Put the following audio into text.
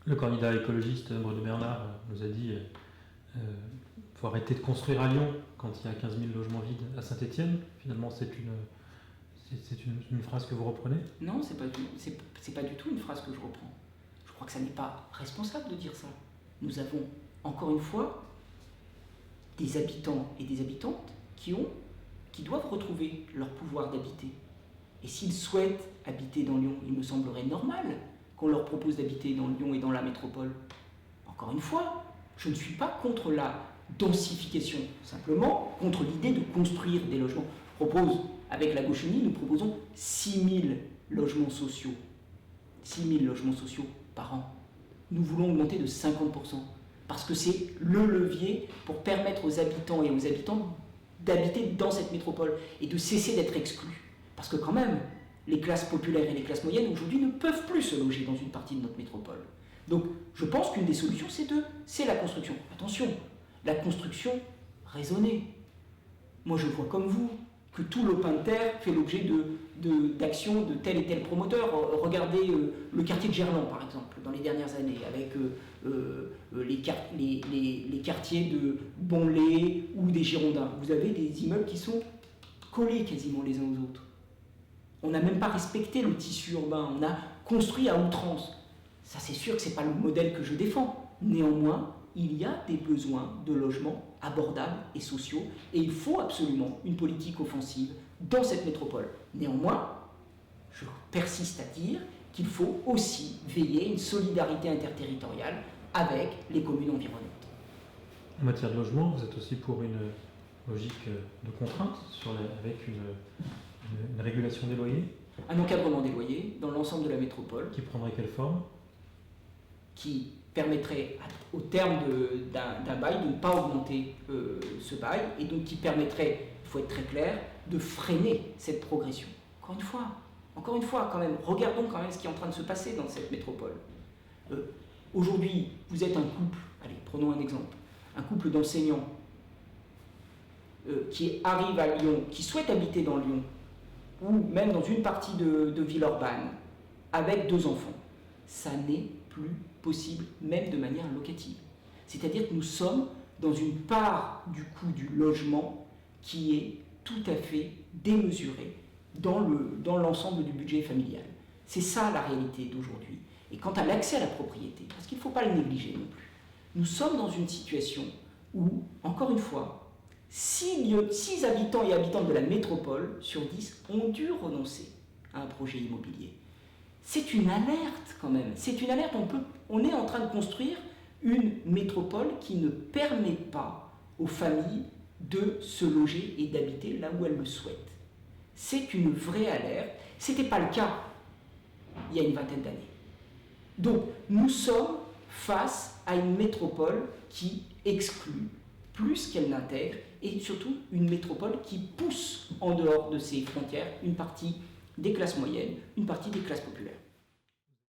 Le candidat écologiste Bruno Bernard nous a dit qu'il faut arrêter de construire à Lyon quand il y a 15 000 logements vides à Saint-Étienne. Finalement, c'est une phrase que vous reprenez? Non, c'est pas du tout une phrase que je reprends. Je crois que ça n'est pas responsable de dire ça. Nous avons, encore une fois, des habitants et des habitantes qui doivent retrouver leur pouvoir d'habiter. Et s'ils souhaitent habiter dans Lyon, il me semblerait normal qu'on leur propose d'habiter dans Lyon et dans la métropole. Encore une fois, je ne suis pas contre la densification, simplement contre l'idée de construire des logements. Je propose, avec la Gauche Unie, nous proposons 6 000 logements sociaux. 6 000 logements sociaux par an. Nous voulons augmenter de 50%, parce que c'est le levier pour permettre aux habitants et aux habitantes d'habiter dans cette métropole et de cesser d'être exclus. Parce que quand même, les classes populaires et les classes moyennes aujourd'hui ne peuvent plus se loger dans une partie de notre métropole. Donc je pense qu'une des solutions, c'est la construction. Attention, la construction raisonnée. Moi je vois comme vous que tout lopin de terre fait l'objet d'actions de tel et tel promoteur. Regardez le quartier de Gerland par exemple, dans les dernières années, avec les quartiers de Bonlay ou des Girondins. Vous avez des immeubles qui sont collés quasiment les uns aux autres. On n'a même pas respecté le tissu urbain, on a construit à outrance. Ça, c'est sûr que ce n'est pas le modèle que je défends. Néanmoins, il y a des besoins de logements abordables et sociaux, et il faut absolument une politique offensive dans cette métropole. Néanmoins, je persiste à dire qu'il faut aussi veiller à une solidarité interterritoriale avec les communes environnantes. En matière de logement, vous êtes aussi pour une logique de contrainte avec une régulation des loyers? Un encadrement des loyers dans l'ensemble de la métropole. Qui prendrait quelle forme? Qui permettrait, au terme d'un bail, de ne pas augmenter ce bail, et donc qui permettrait, il faut être très clair, de freiner cette progression. Encore une fois, quand même, regardons quand même ce qui est en train de se passer dans cette métropole. Aujourd'hui, vous êtes un couple, allez, prenons un exemple, un couple d'enseignants qui arrive à Lyon, qui souhaite habiter dans Lyon, ou même dans une partie de Villeurbanne, avec 2 enfants. Ça n'est plus possible, même de manière locative. C'est-à-dire que nous sommes dans une part du coût du logement qui est tout à fait démesurée dans l'ensemble du budget familial. C'est ça la réalité d'aujourd'hui. Et quant à l'accès à la propriété, parce qu'il ne faut pas le négliger non plus, nous sommes dans une situation où, encore une fois, 6 habitants et habitantes de la métropole sur 10 ont dû renoncer à un projet immobilier. C'est une alerte quand même, c'est une alerte, on est en train de construire une métropole qui ne permet pas aux familles de se loger et d'habiter là où elles le souhaitent. C'est une vraie alerte, ce n'était pas le cas il y a une vingtaine d'années. Donc nous sommes face à une métropole qui exclut plus qu'elle n'intègre, et surtout une métropole qui pousse en dehors de ses frontières une partie des classes moyennes, une partie des classes populaires.